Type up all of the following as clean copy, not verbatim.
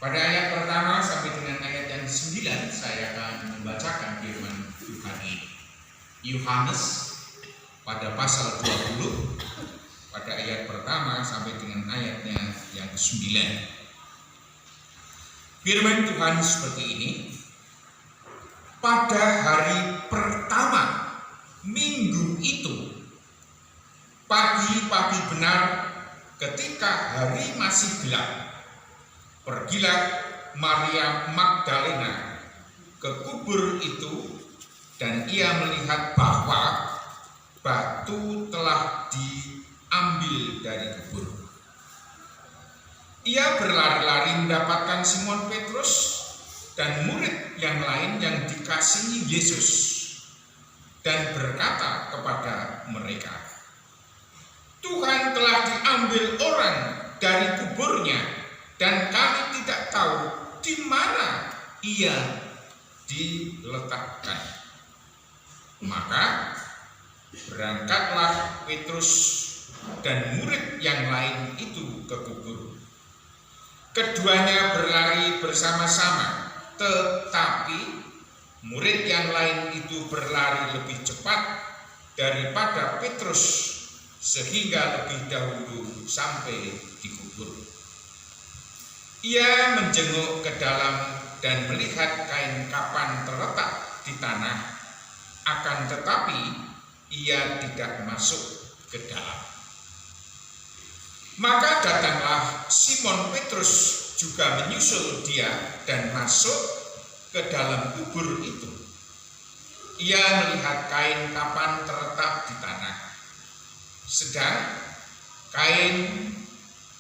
Pada ayat pertama sampai dengan ayat yang 9 saya akan membacakan firman Tuhan ini. Yohanes pada pasal 20 pada ayat pertama sampai dengan ayatnya yang 9. Firman Tuhan seperti ini. Pada hari pertama minggu itu, pagi-pagi benar ketika hari masih gelap, pergilah Maria Magdalena ke kubur itu dan ia melihat bahwa batu telah diambil dari kubur. Ia berlari-lari mendapatkan Simon Petrus dan murid yang lain yang dikasihi Yesus dan berkata kepada mereka, "Tuhan telah diambil orang dari kuburnya dan kami tidak tahu di mana ia diletakkan." Maka berangkatlah Petrus dan murid yang lain itu ke kubur. Keduanya berlari bersama-sama, tetapi murid yang lain itu berlari lebih cepat daripada Petrus sehingga lebih dahulu sampai di kubur. Ia menjenguk ke dalam dan melihat kain kapan terletak di tanah, akan tetapi ia tidak masuk ke dalam. Maka datanglah Simon Petrus juga menyusul dia dan masuk ke dalam kubur itu. Ia melihat kain kapan terletak di tanah, sedang kain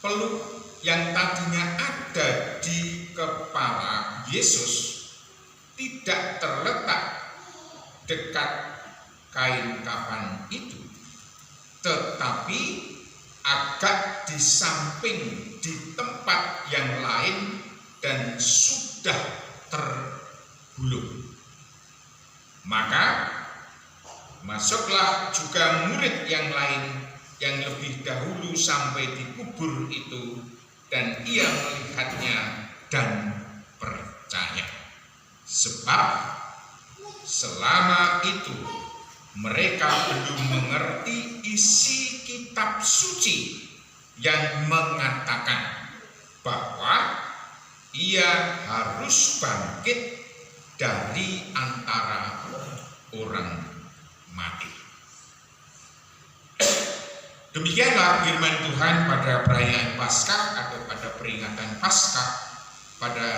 peluk yang tadinya ada di kepala Yesus tidak terletak dekat kain kapan itu, tetapi agak di samping di tempat yang lain dan sudah tergulung. Maka masuklah juga murid yang lain yang lebih dahulu sampai di kubur itu, dan ia melihatnya dan percaya. Sebab selama itu mereka belum mengerti isi kitab suci yang mengatakan bahwa ia harus bangkit dari antara orang mati. Demikianlah firman Tuhan pada perayaan Paskah atau pada peringatan Paskah pada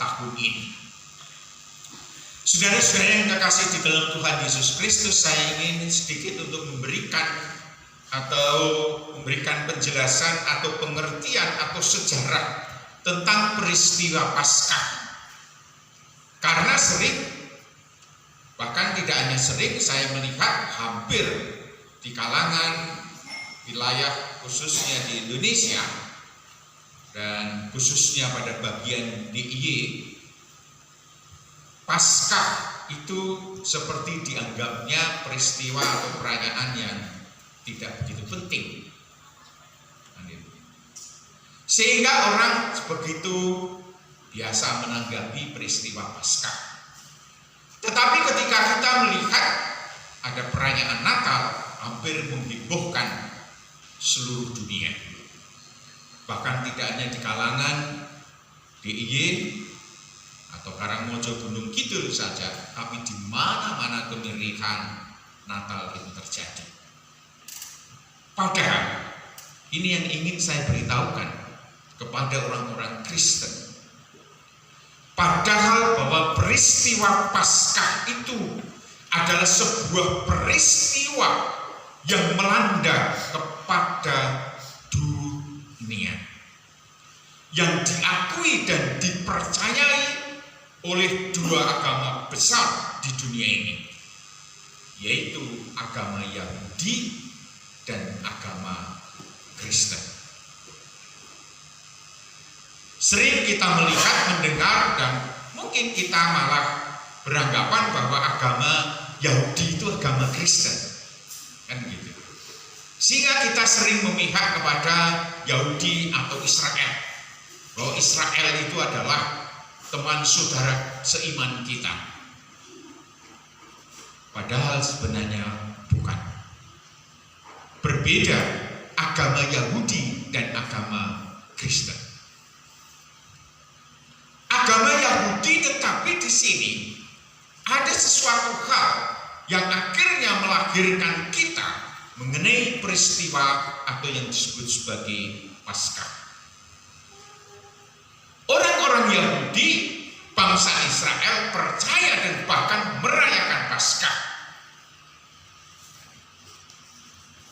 tahun ini. Saudara-saudara yang terkasih di dalam Tuhan Yesus Kristus, saya ingin sedikit untuk memberikan penjelasan atau pengertian atau sejarah tentang peristiwa Paskah. Karena sering, bahkan tidak hanya sering, saya melihat hampir di kalangan wilayah khususnya di Indonesia dan khususnya pada bagian DIY, Paskah itu seperti dianggapnya peristiwa atau perayaan yang tidak begitu penting, sehingga orang begitu biasa menanggapi peristiwa Paskah. Tetapi ketika kita melihat ada perayaan Natal, hampir menghebohkan seluruh dunia, bahkan tidak hanya di kalangan DIY atau Karangmojo Gunung Kidul saja, tapi di mana-mana kemeriahan Natal itu terjadi. Padahal ini yang ingin saya beritahukan kepada orang-orang Kristen. Padahal bahwa peristiwa Paskah itu adalah sebuah peristiwa yang melanda kepada dunia, yang diakui dan dipercayai oleh dua agama besar di dunia ini, yaitu agama Yahudi dan agama Kristen. Sering kita melihat, mendengar, dan mungkin kita malah beranggapan bahwa agama Yahudi itu agama Kristen, kan gitu. Sehingga kita sering memihak kepada Yahudi atau Israel. bahwa Israel itu adalah teman saudara seiman kita. Padahal sebenarnya bukan. Berbeda agama Yahudi dan agama Kristen. Agama Yahudi, tetapi di sini ada sesuatu hal yang akhirnya melahirkan kita mengenai peristiwa atau yang disebut sebagai Paskah. Orang-orang Yahudi, bangsa Israel percaya dan bahkan merayakan Paskah.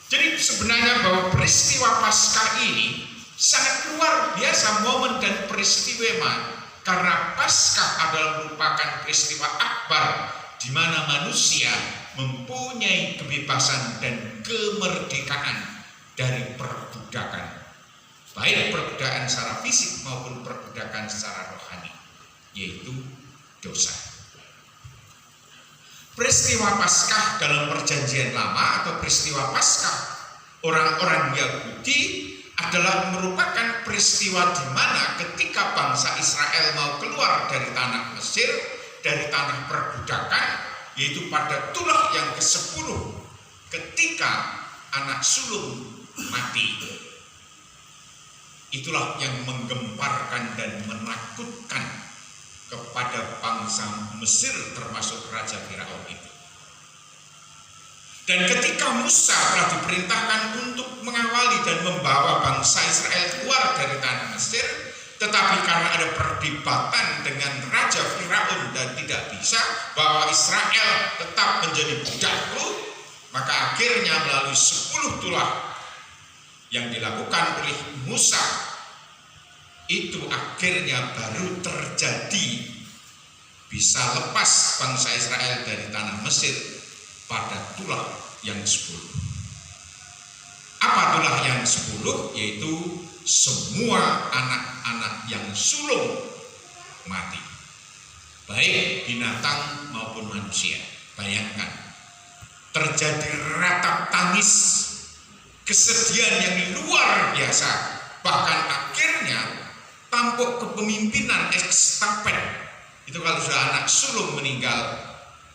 Jadi sebenarnya bahwa peristiwa Paskah ini sangat luar biasa momen dan peristiwa, karena Paskah adalah merupakan peristiwa akbar di mana manusia mempunyai kebebasan dan kemerdekaan dari perbudakan, baik perbudakan secara fisik maupun perbudakan secara rohani, yaitu dosa. Peristiwa Paskah dalam Perjanjian Lama atau peristiwa Paskah orang-orang Yahudi adalah merupakan peristiwa di mana ketika bangsa Israel mau keluar dari tanah Mesir, dari tanah perbudakan, yaitu pada tulah yang ke-10 ketika anak sulung mati. Itulah yang menggemparkan dan menakutkan kepada bangsa Mesir termasuk Raja Firaun itu. Dan ketika Musa telah diperintahkan untuk mengawali dan membawa bangsa Israel keluar dari tanah Mesir, tetapi karena ada perdebatan dengan Raja Firaun dan tidak bisa bahwa Israel tetap menjadi budakku, maka akhirnya melalui 10 tulah yang dilakukan oleh Musa, itu akhirnya baru terjadi bisa lepas bangsa Israel dari tanah Mesir pada tulah yang 10. Apa tulah yang 10? Yaitu semua anak-anak yang sulung mati, baik binatang maupun manusia. Bayangkan, terjadi ratap tangis, kesedihan yang luar biasa. Bahkan akhirnya tampuk kepemimpinan estafet. Itu kalau sudah anak sulung meninggal,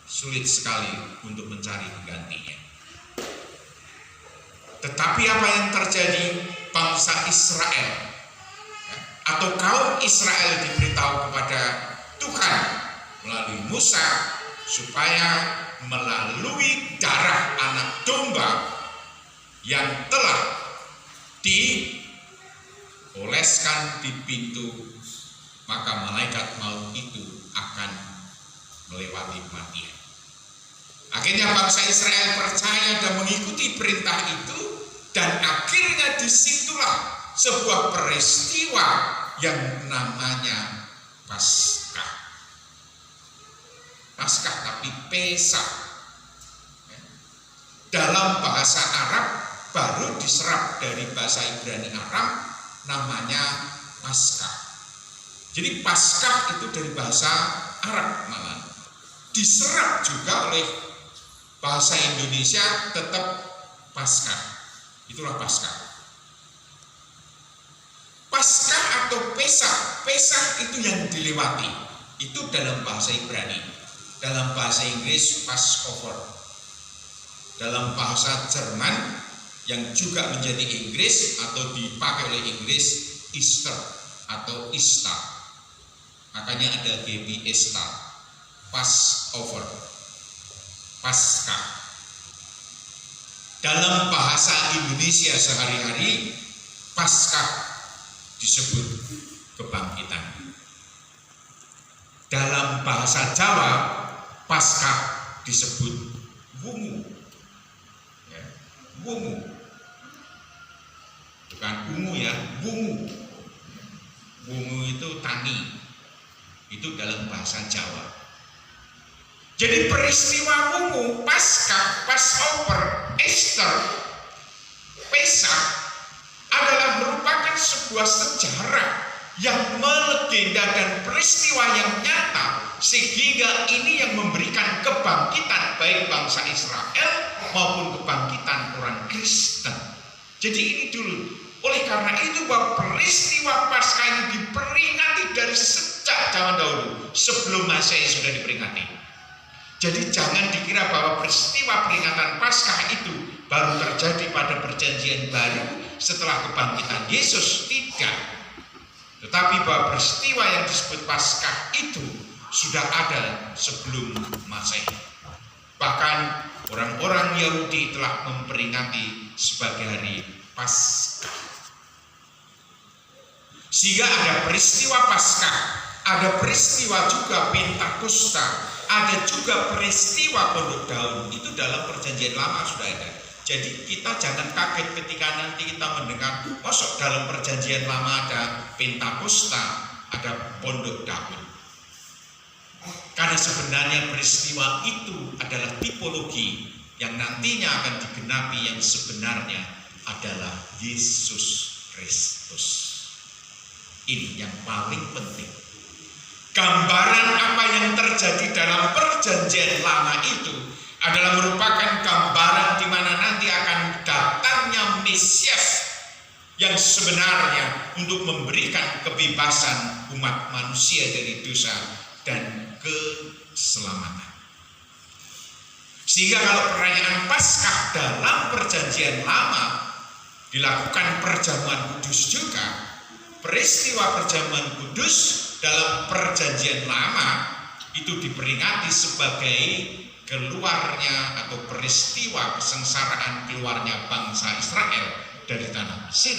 sulit sekali untuk mencari penggantinya. Tetapi apa yang terjadi? Bangsa Israel atau kaum Israel diberitahu kepada Tuhan melalui Musa supaya melalui darah anak domba yang telah dioleskan di pintu, maka malaikat maut itu akan melewati kematian. Akhirnya bangsa Israel percaya dan mengikuti perintah itu, dan akhirnya disitulah sebuah peristiwa yang namanya Paskah. Paskah tapi Pesach. Dalam bahasa Arab baru diserap dari bahasa Ibrani Aram, namanya Paskah. Jadi Paskah itu dari bahasa Arab malah diserap juga oleh bahasa Indonesia, tetap Paskah. Itulah Paskah. Paskah atau Pesach, Pesach itu yang dilewati. Itu dalam bahasa Ibrani. Dalam bahasa Inggris Passover. Dalam bahasa Jerman yang juga menjadi Inggris atau dipakai oleh Inggris, Easter atau Easter. Makanya ada GB Easter, Passover, Paskah. Dalam bahasa Indonesia sehari-hari, Paskah disebut kebangkitan. Dalam bahasa Jawa, Paskah disebut wungu. Ya, wungu. Bukan ungu ya, wungu. Wungu itu tani. Itu dalam bahasa Jawa. Jadi peristiwa wungu, Paskah, Passover, Easter, Pesach adalah merupakan sebuah sejarah yang melegenda dan peristiwa yang nyata, sehingga ini yang memberikan kebangkitan baik bangsa Israel maupun kebangkitan orang Kristen. Jadi ini dulu Oleh karena itu bahwa peristiwa Paskah ini diperingati dari sejak zaman dahulu, sebelum Masehi sudah diperingati. Jadi jangan dikira bahwa peristiwa peringatan Paskah itu baru terjadi pada perjanjian baru setelah kebangkitan Yesus. Tidak. Tetapi bahwa peristiwa yang disebut Paskah itu sudah ada sebelum Masehi. Bahkan orang-orang Yahudi telah memperingati sebagai hari Paskah. Sehingga ada peristiwa Paskah, ada peristiwa juga Pentakosta, ada juga peristiwa Pondok Daun. Itu dalam perjanjian lama sudah ada. Jadi kita jangan kaget ketika nanti kita mendengar, masuk dalam perjanjian lama ada Pentakosta, ada Pondok Daun. Karena sebenarnya peristiwa itu adalah tipologi yang nantinya akan digenapi, yang sebenarnya adalah Yesus Kristus. Ini yang paling penting. Gambaran apa yang terjadi dalam perjanjian lama itu adalah merupakan gambaran di mana nanti akan datangnya Mesias yang sebenarnya untuk memberikan kebebasan umat manusia dari dosa dan keselamatan. Sehingga kalau perayaan Paskah dalam perjanjian lama dilakukan perjamuan kudus juga, peristiwa perjamuan kudus dalam perjanjian lama itu diperingati sebagai keluarnya atau peristiwa kesengsaraan keluarnya bangsa Israel dari tanah Mesir.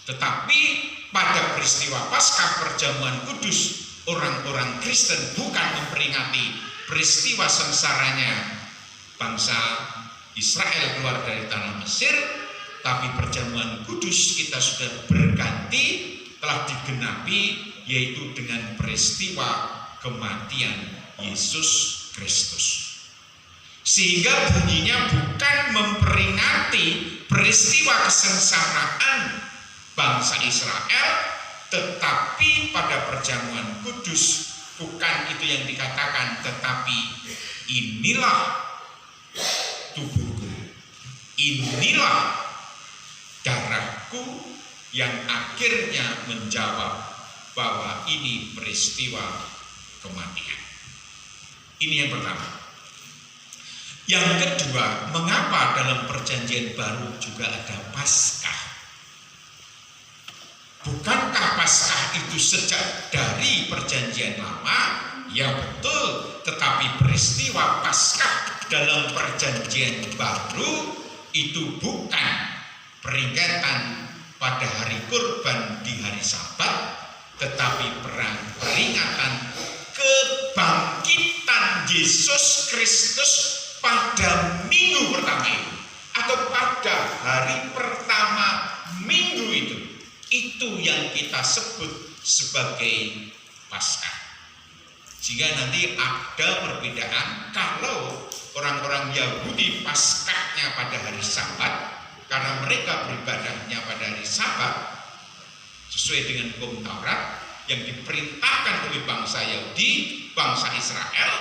Tetapi pada peristiwa Paskah perjamuan kudus, orang-orang Kristen bukan memperingati peristiwa sengsaranya bangsa Israel keluar dari tanah Mesir, tapi perjamuan kudus kita sudah berganti, telah digenapi, yaitu dengan peristiwa kematian Yesus Kristus. Sehingga bunyinya bukan memperingati peristiwa kesengsaraan bangsa Israel, tetapi pada perjamuan kudus bukan itu yang dikatakan, tetapi inilah tubuhku, inilah darahku, yang akhirnya menjawab bahwa ini peristiwa kematian. Ini yang pertama. Yang kedua, mengapa dalam perjanjian baru juga ada Paskah? Bukankah Paskah itu sejak dari perjanjian lama? Ya betul, tetapi peristiwa Paskah dalam perjanjian baru itu bukan peringatan pada hari kurban di hari Sabat, tetapi peringatan kebangkitan Yesus Kristus pada minggu pertama itu, atau pada hari pertama minggu itu. Itu yang kita sebut sebagai Paskah. Sehingga nanti ada perbedaan kalau orang-orang Yahudi Paskahnya pada hari Sabat, karena mereka beribadahnya pada hari Sabat sesuai dengan hukum Taurat yang diperintahkan oleh bangsa Yahudi, bangsa Israel.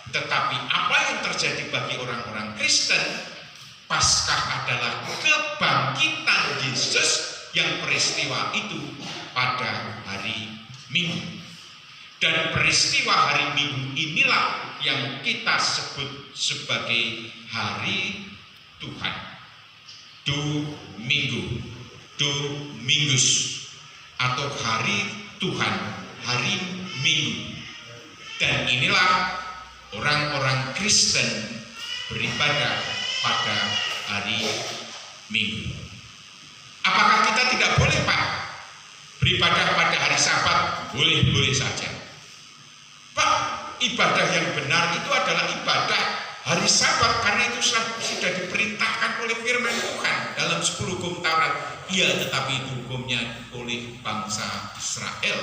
Tetapi apa yang terjadi bagi orang-orang Kristen, Paskah adalah kebangkitan Yesus yang peristiwa itu pada hari Minggu. Dan peristiwa hari Minggu inilah yang kita sebut sebagai hari Tuhan. Domingus atau hari Tuhan, hari Minggu. Dan inilah orang-orang Kristen beribadah pada hari Minggu. Apakah kita tidak boleh, Pak, beribadah pada hari Sabat? Boleh-boleh saja. Pak, ibadah yang benar itu adalah ibadah hari Sabat, karena itu sudah diperintahkan oleh firman Tuhan dalam 10 hukum Taurat. Iya, tetapi itu hukumnya oleh bangsa Israel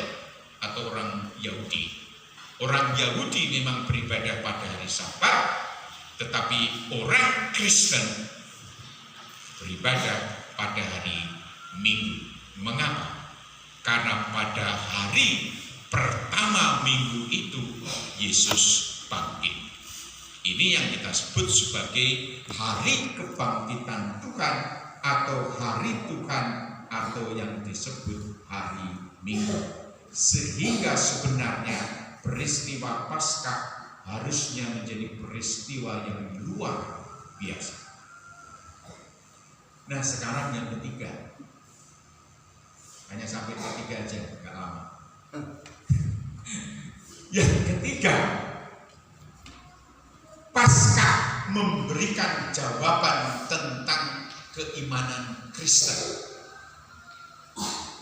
atau orang Yahudi. Orang Yahudi memang beribadah pada hari Sabat, tetapi orang Kristen beribadah pada hari Minggu. Mengapa? Karena pada hari pertama minggu itu Yesus bangkit. Ini yang kita sebut sebagai hari kebangkitan Tuhan atau hari Tuhan atau yang disebut hari Minggu. Sehingga sebenarnya peristiwa Paskah harusnya menjadi peristiwa yang luar biasa. Nah, sekarang yang ketiga, hanya sampai ketiga aja, nggak lama. Yang ketiga, Paskah memberikan jawaban tentang keimanan Kristen.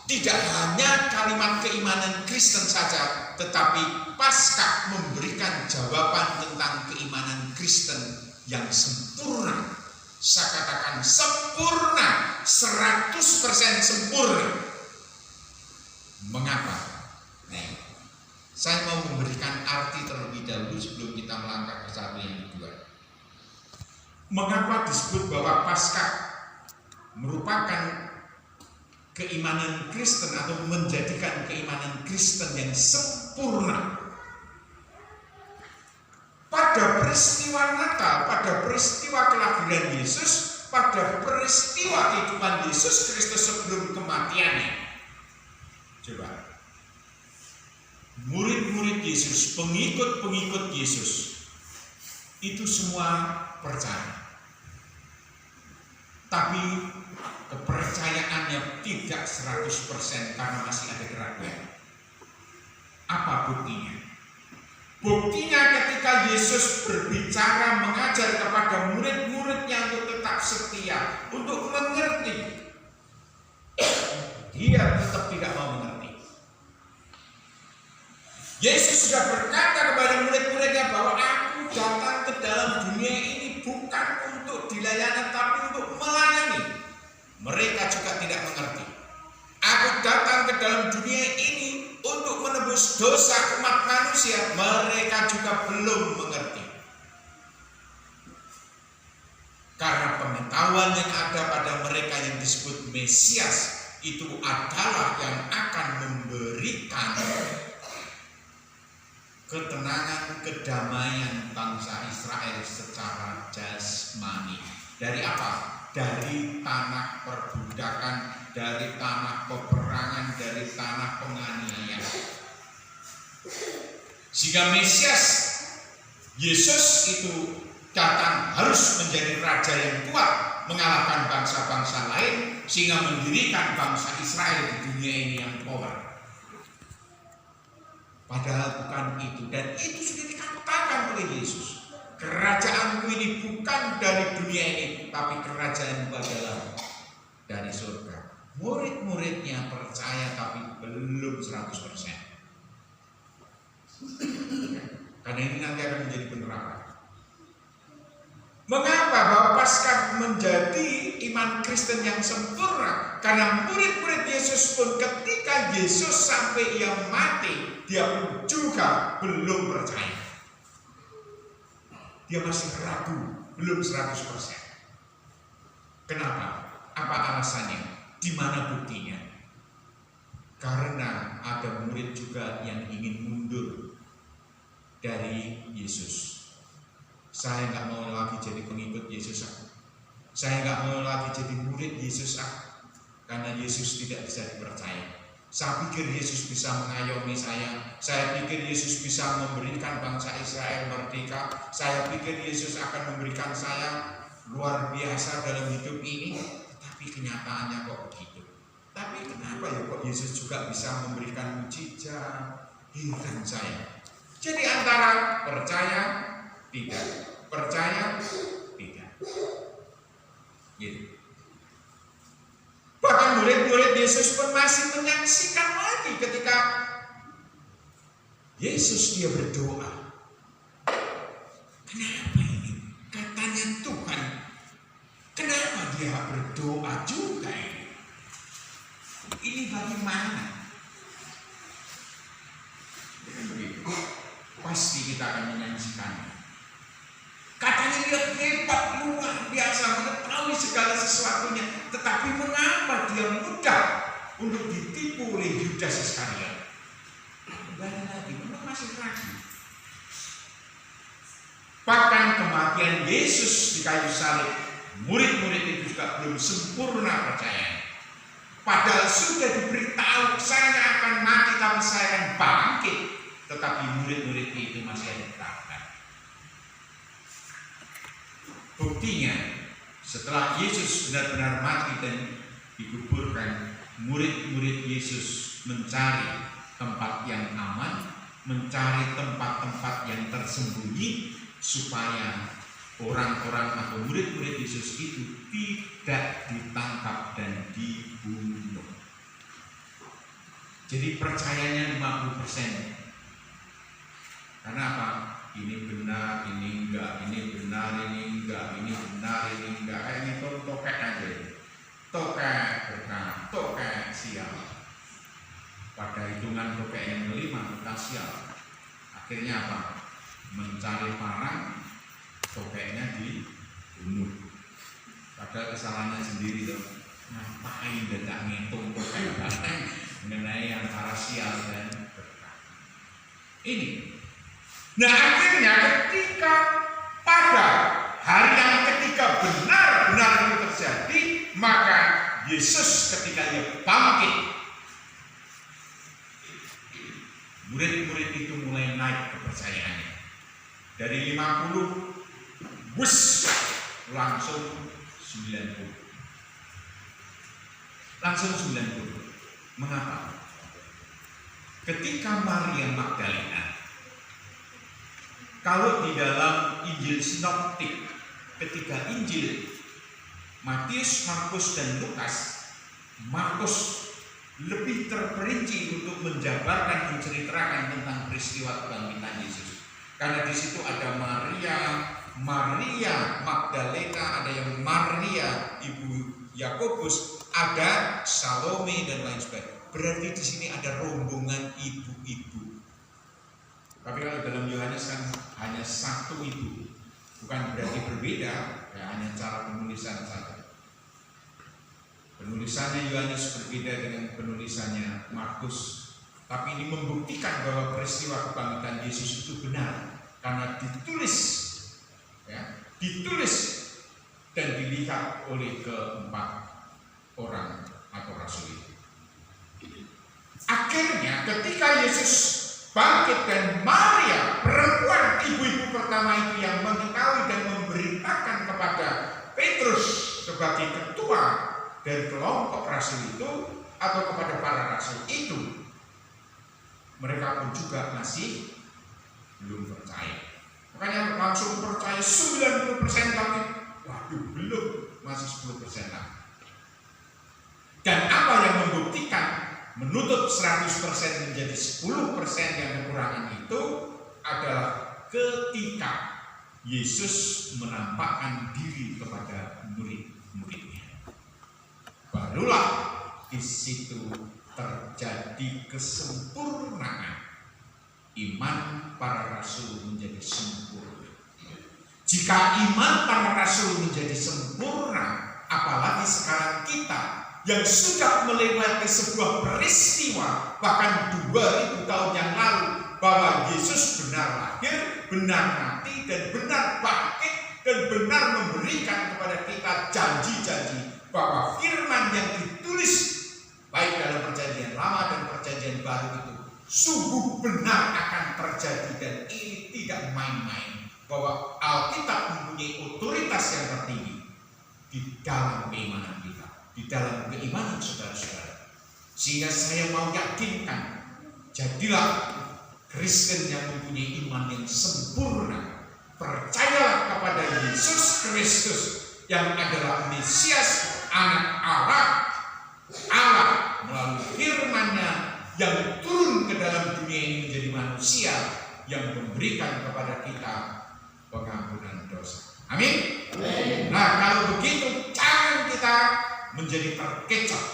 Tidak hanya kalimat keimanan Kristen saja, tetapi Paskah memberikan jawaban tentang keimanan Kristen yang sempurna. Saya katakan sempurna, 100% sempurna. Mengapa? Nah, saya mau memberikan arti terlebih dahulu sebelum kita melangkah ke satu yang kedua. Mengapa disebut bahwa Paskah merupakan keimanan Kristen atau menjadikan keimanan Kristen yang sempurna? Pada peristiwa Natal, pada peristiwa kelahiran Yesus, pada peristiwa kehidupan Yesus Kristus sebelum kematiannya. Coba, murid-murid Yesus, pengikut-pengikut Yesus, itu semua percaya. Tapi kepercayaannya tidak 100% karena masih ada keraguan. Apa buktinya? Buktinya ketika Yesus berbicara mengajar kepada murid-muridnya untuk tetap setia, untuk mengerti, dia tetap tidak mau mengerti. Yesus sudah berkata kepada murid-muridnya bahwa aku datang ke dalam dunia ini bukan untuk dilayani tapi untuk melayani. Mereka juga tidak mengerti. Aku datang ke dalam dunia ini untuk menebus dosa umat manusia. Mereka juga belum mengerti. Karena pengetahuan yang ada pada mereka yang disebut Mesias itu adalah yang akan memberikan ketenangan, kedamaian bangsa Israel secara jasmani. Dari apa? Dari tanah perbudakan, dari tanah peperangan, dari tanah penganiayaan. Sehingga Mesias, Yesus itu datang harus menjadi raja yang kuat, mengalahkan bangsa-bangsa lain, sehingga mendirikan bangsa Israel di dunia ini yang kobar. Padahal bukan itu, dan itu sudah dikatakan oleh Yesus. Kerajaanku ini bukan dari dunia ini, tapi kerajaanku adalah dari surga. Murid-muridnya percaya tapi belum 100%. Karena ini nanti akan menjadi penerapan. Mengapa bahwa Paskah menjadi iman Kristen yang sempurna? Karena murid-murid Yesus pun ketika Yesus sampai ia mati, dia pun juga belum percaya. Dia masih ragu, belum 100%. Kenapa? Apa alasannya? Di mana buktinya? Karena ada murid juga yang ingin mundur dari Yesus. Saya nggak mau lagi jadi pengikut Yesus. Saya nggak mau lagi jadi murid Yesus. Karena Yesus tidak bisa dipercaya. Saya pikir Yesus bisa mengayomi saya. Saya pikir Yesus bisa memberikan bangsa Israel merdeka. Saya pikir Yesus akan memberikan saya luar biasa dalam hidup ini. Tapi kenyataannya kok begitu. Tapi kenapa ya kok Yesus juga bisa memberikan mujizat? Heran saya. Jadi antara percaya, tidak. Percaya, tidak. Gitu. Bahkan murid-murid Yesus pun masih menyaksikan lagi ketika Yesus dia berdoa. Kenapa ini? Katanya Tuhan. Kenapa dia berdoa juga ini? Ini bagaimana? Pasti kita akan menyaksikannya. Katanya dia hebat, luar biasa, mengetahui segala sesuatunya. Tetapi mengapa dia mudah untuk ditipu oleh Yudas Iskariot? Kembali lagi, memang masih ragu. Bahkan kematian Yesus di kayu salib, murid-murid itu juga belum sempurna percayanya. Padahal sudah diberitahu, saya akan mati tapi saya akan bangkit. Tetapi murid-murid itu masih ada keraguan. Buktinya, setelah Yesus benar-benar mati dan dikuburkan, murid-murid Yesus mencari tempat yang aman, mencari tempat-tempat yang tersembunyi, supaya orang-orang atau murid-murid Yesus itu tidak ditangkap dan dibunuh. Jadi percayanya 50%. Karena apa? Ini benar, ini enggak, ini benar, ini enggak, ini benar, ini enggak. Kayaknya itu tokek aja. Tokek berkah, tokek sial. Pada hitungan tokek yang kelima kita sial. Akhirnya apa? Mencari parang, tokeknya dibunuh. Padahal kesalahannya sendiri loh. Ngapain dia tak ngitung tokek mengenai antara sial dan berkah. Ini. Nah akhirnya ketika pada hari yang ketiga benar-benar itu terjadi, maka Yesus ketika dia bangkit, murid-murid itu mulai naik kepercayaannya. Dari 50, langsung 90. Langsung 90. Mengapa? Ketika Maria Magdalena, kalau di dalam Injil Sinoptik, ketiga Injil Matius, Markus, dan Lukas, Markus lebih terperinci untuk menjabarkan, menceritakan tentang peristiwa kebangkitan Yesus. Karena di situ ada Maria Magdalena, ada yang Maria ibu Yakobus, ada Salome dan lain sebagainya. Berarti di sini ada rombongan ibu-ibu. Tapi kalau dalam Yohanes kan hanya satu ibu, bukan berarti berbeda, ya hanya cara penulisan saja. Penulisannya Yohanes berbeda dengan penulisannya Markus, tapi ini membuktikan bahwa peristiwa kebangkitan Yesus itu benar karena ditulis, ya, ditulis dan dilihat oleh keempat orang atau rasul itu. Akhirnya ketika Yesus bangkit dan Maria, perempuan ibu-ibu pertama itu yang mengetahui dan memberitakan kepada Petrus sebagai ketua dari kelompok rasul itu atau kepada para rasul itu, mereka pun juga masih belum percaya. Makanya langsung percaya 90%, tapi waduh belum, masih 10% lagi. Dan apa yang membuktikan menutup 100% menjadi 10% yang kekurangan itu adalah ketika Yesus menampakkan diri kepada murid-muridnya. Barulah di situ terjadi kesempurnaan. Iman para rasul menjadi sempurna. Jika iman para rasul menjadi sempurna, apalagi sekarang kita yang sudah melewati sebuah peristiwa bahkan 2000 tahun yang lalu, bahwa Yesus benar lahir, benar mati, dan benar bangkit, dan benar memberikan kepada kita janji-janji bahwa firman yang ditulis baik dalam perjanjian lama dan perjanjian baru itu sungguh benar akan terjadi, dan ini tidak main-main, bahwa Alkitab mempunyai otoritas yang tertinggi di dalam keimanan kita, di dalam keimanan saudara-saudara. Sehingga saya mau yakinkan, jadilah Kristen yang mempunyai iman yang sempurna. Percayalah kepada Yesus Kristus yang adalah Mesias, Anak Allah, Allah melalui firman-Nya yang turun ke dalam dunia ini menjadi manusia, yang memberikan kepada kita pengampunan dosa. Amin. Nah, kalau begitu jangan kita menjadi terkecoh.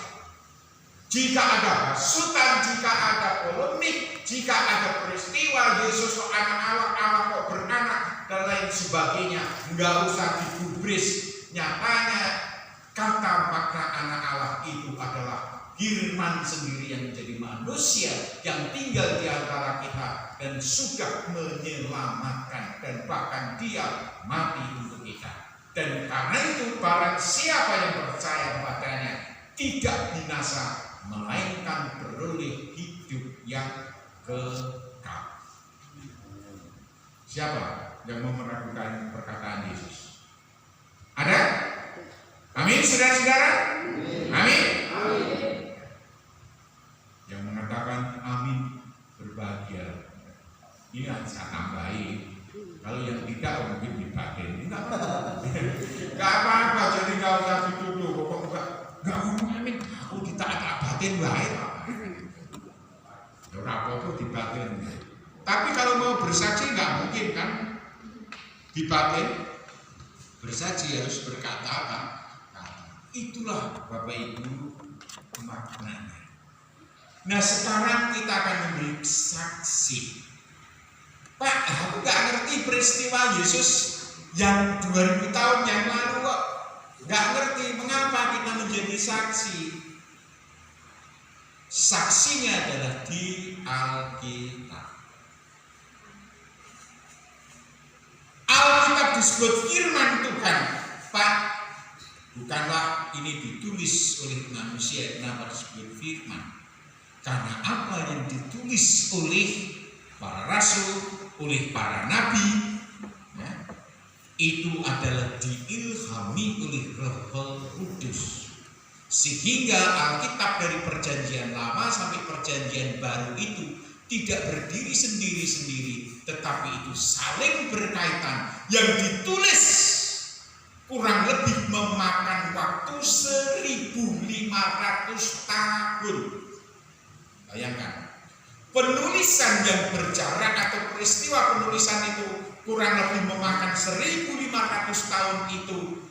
Jika ada hasutan, jika ada polemik, jika ada peristiwa Yesus kok anak Allah, Allah kok beranak dan lain sebagainya, nggak usah digubris. Nyatanya kata makna anak Allah itu adalah firman sendiri yang menjadi manusia, yang tinggal di antara kita dan sudah menyelamatkan, dan bahkan dia mati untuk kita. Dan karena itu barang siapa yang percaya kepadanya tidak binasa, melainkan beroleh hidup yang kekal. Siapa yang mau meragukan perkataan Yesus? Ada? Amin, saudara-saudara? Amin. Yang mengatakan amin berbahagia. Ini saya tambahin. Kalau yang tidak mungkin dibatin. Enggak apa-apa. Jadi nggak usah dituduh. Pokoknya nggak ngomong amin. Aku ditaat batin baik. Ya apa-apa dibatin. Tapi kalau mau bersaksi nggak mungkin kan dibatin. Bersaksi harus berkata apa? Itulah Bapak Ibu maknanya. Nah sekarang kita akan memberi saksi. Pak, aku gak ngerti peristiwa Yesus yang 2000 tahun yang lalu kok. Gak ngerti mengapa kita menjadi saksi. Saksinya adalah di Alkitab. Alkitab disebut firman Tuhan. Pak, bukanlah ini ditulis oleh manusia, kenapa disebut firman? Karena apa yang ditulis oleh para rasul, oleh para nabi, ya, itu adalah diilhami oleh Roh Kudus. Sehingga Alkitab dari perjanjian lama sampai perjanjian baru itu tidak berdiri sendiri-sendiri, tetapi itu saling berkaitan. Yang ditulis kurang lebih memakan waktu 1500 tahun. Bayangkan, penulisan yang berjarak atau peristiwa penulisan itu kurang lebih memakan 1500 tahun itu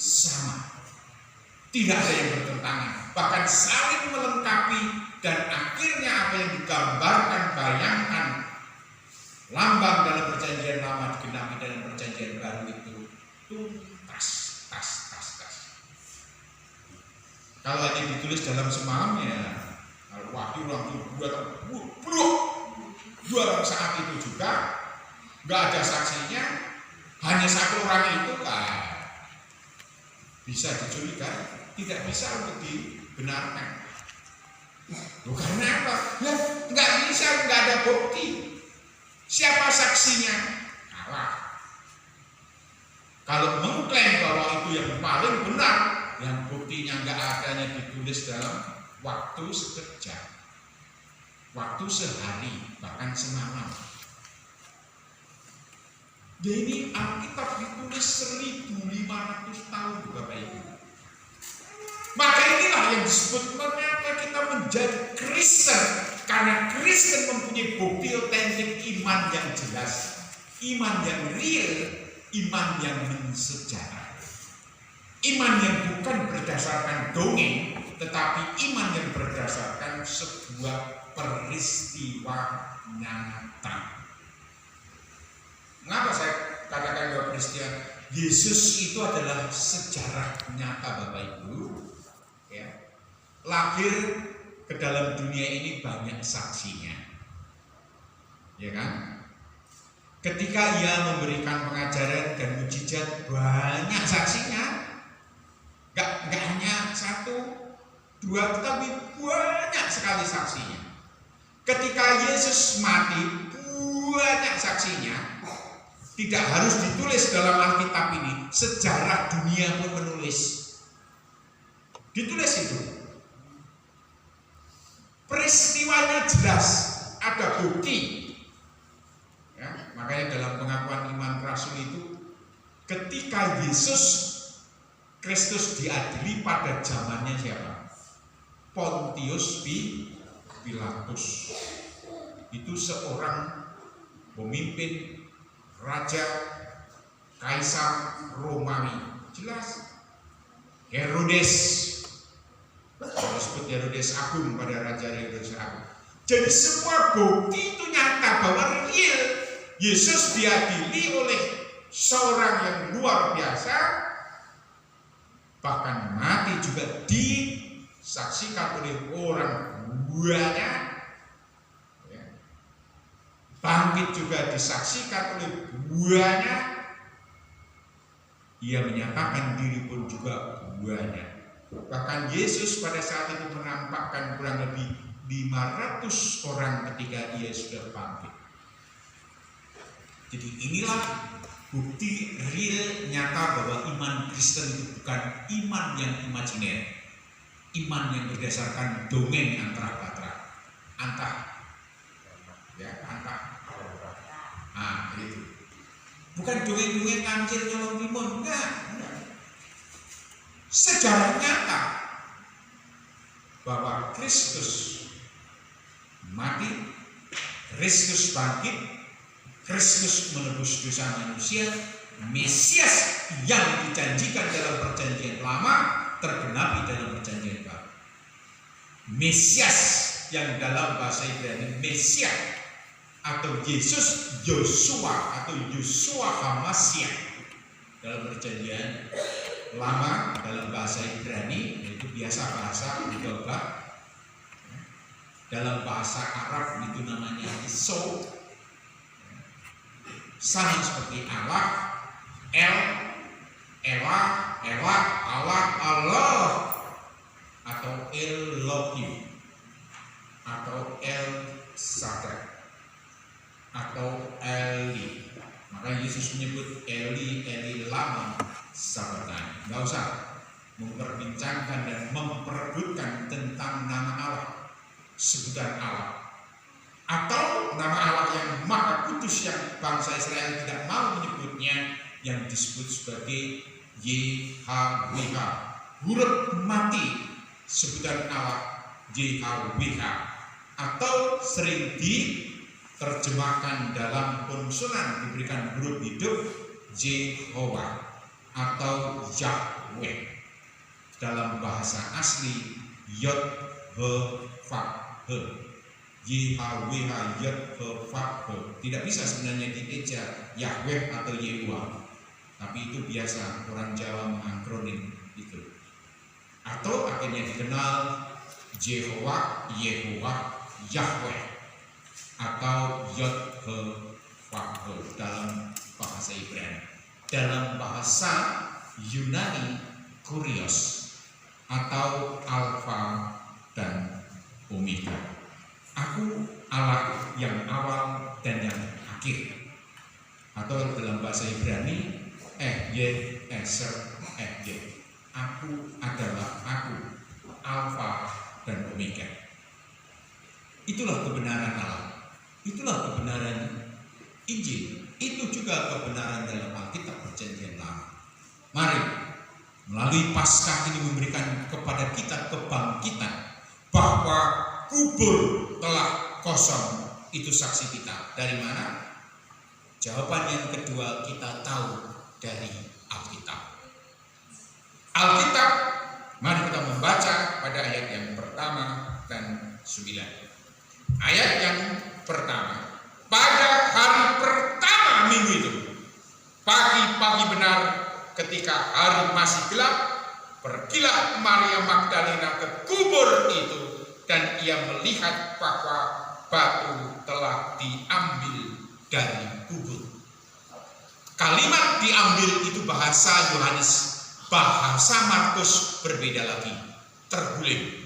sama. Tidak ada yang bertentangan, bahkan saling melengkapi, dan akhirnya apa yang digambarkan, bayangkan, lambang dalam perjanjian lama digenapi dalam perjanjian baru itu tuntas. Kalau hanya ditulis dalam semalam ya waktu dua saat itu juga nggak ada saksinya, hanya satu orang itu kan bisa dicurigai, tidak bisa untuk dibenarkan. Karena apa? Ya, nggak bisa, nggak ada bukti. Siapa saksinya? Kalah. Kalau mengklaim bahwa itu yang paling benar, yang buktinya nggak adanya ditulis dalam waktu sekejap, waktu sehari, bahkan semalam. Jadi Alkitab ditulis 1500 tahun, Bapak Ibu. Maka inilah yang disebut mengapa kita menjadi Kristen, karena Kristen mempunyai bukti otentik iman yang jelas, iman yang real, iman yang mensejarah, iman yang bukan berdasarkan dongeng, tetapi iman yang berdasarkan sebuah peristiwa nyata. Mengapa saya katakan bahwa peristiwa Yesus itu adalah sejarah nyata, Bapak Ibu? Ya. Lahir ke dalam dunia ini banyak saksinya, ya kan? Ketika ia memberikan pengajaran dan mujizat, banyak saksinya. Gak hanya satu, dua, tapi banyak sekali saksinya. Ketika Yesus mati, banyak saksinya. Tidak harus ditulis dalam Alkitab ini, sejarah dunia pun menulis. Ditulis itu. Peristiwanya jelas, ada bukti. Ya, makanya dalam pengakuan iman rasul itu, ketika Yesus Kristus diadili pada zamannya siapa? Pontius Pilatus. Itu seorang pemimpin raja kaisar Romawi. Jelas. Herodes, disebut Herodes Agung pada Raja Herodes Agung. Jadi semua bukti itu nyata bahwa real Yesus diadili oleh seorang yang luar biasa, bahkan mati juga disaksikan oleh orang banyak, ya. Bangkit juga disaksikan oleh banyak. Ia menyatakan diri pun juga buahnya. Bahkan Yesus pada saat itu menampakkan kurang lebih 500 orang ketika ia sudah bangkit. Jadi inilah bukti real nyata bahwa iman Kristen itu bukan iman yang imajiner, iman yang berdasarkan dongeng antara batra, antah, itu. Bukan dongeng-dongeng kancil nyolong timun, enggak. Sejarah nyata bahwa Kristus mati, Kristus bangkit, Kristus menebus dosa manusia, Mesias yang dijanjikan dalam perjanjian lama tergenapi dalam perjanjian baru. Mesias yang dalam bahasa Ibrani Mesias atau Yesus Yosua atau Yosua Hamasya dalam perjanjian lama dalam bahasa Ibrani, yaitu biasa bahasa Uga. Dalam bahasa Arab itu namanya Iso, sama seperti Allah, Elah, Allah, atau Elohim, atau El Shaddai, atau Eli. Maka Yesus menyebut Eli lama sabachthani. Nggak usah memperbincangkan dan memperebutkan tentang nama Allah, sebutan Allah, atau nama Allah yang Maha Kudus yang bangsa Israel tidak mau menyebutnya, yang disebut sebagai YHWH, huruf mati sebutan Allah YHWH, atau sering diterjemahkan dalam konsonan diberikan huruf hidup Jehovah atau Yahweh, dalam bahasa asli Yod-He-Vah, YHWH, Yod-He-Vah. Tidak bisa sebenarnya dieja Yahweh atau Yehuwa, tapi itu biasa orang Jawa mengakronim itu. Atau akhirnya dikenal Jehovah, Yehuwa, Yahweh atau Yod-He-Vah dalam bahasa Ibrani. Dalam bahasa Yunani Kurios atau Alfa dan Omega. Aku Allah yang awal dan yang akhir. Atau dalam bahasa Ibrani Eser. Aku adalah aku, Alfa dan Omega. Itulah kebenaran Allah. Itulah kebenaran Injil. Itu juga kebenaran dalam Alkitab perjanjian lama. Mari melalui Paskah ini memberikan kepada kita kebangkitan bahwa kubur telah kosong. Itu saksi kita. Dari mana? Jawaban yang kedua kita tahu dari Alkitab. Alkitab, mari kita membaca pada ayat yang pertama dan 9. Ayat yang pertama, pada hari pertama minggu itu, pagi-pagi benar ketika hari masih gelap, pergilah Maria Magdalena ke kubur itu, dan ia melihat bahwa batu telah diambil dari kubur. Kalimat diambil itu bahasa Yohanes, bahasa Markus berbeda lagi, terguling,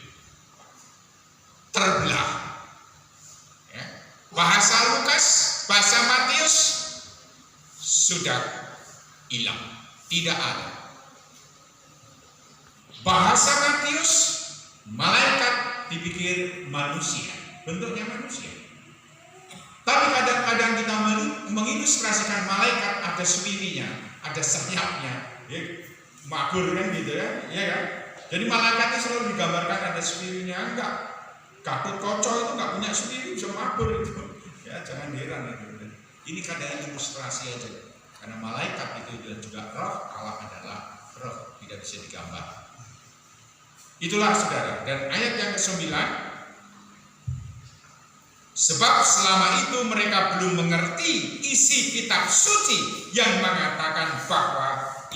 terbelah. Ya. Bahasa Lukas, bahasa Matius sudah hilang, tidak ada. Bahasa Matius, malaikat dipikir manusia, bentuknya manusia. Tapi kadang-kadang kita mengilustrasikan malaikat ada sewininya, ada sayapnya, ya, mabur kan gitu ya, ya kan? Jadi malaikat itu selalu digambarkan ada sewininya, enggak. Gatut Kaca itu enggak punya sewini, bisa mabur itu. Ya, jangan heran itu. Ini kadang ilustrasi aja. Karena malaikat itu juga roh, Allah adalah roh, tidak bisa digambar. Itulah saudara. Dan ayat yang ke-9, sebab selama itu mereka belum mengerti isi kitab suci yang mengatakan bahwa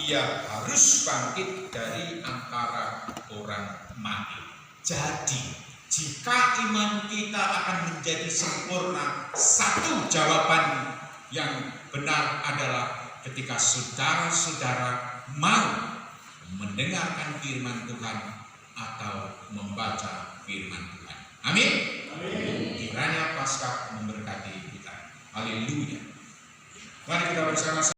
ia harus bangkit dari antara orang mati. Jadi, jika iman kita akan menjadi sempurna, satu jawaban yang benar adalah ketika saudara-saudara mau mendengarkan firman Tuhan atau membaca firman Tuhan. Amin. Kiranya Paskah memberkati kita. Haleluya. Mari kita bersama-sama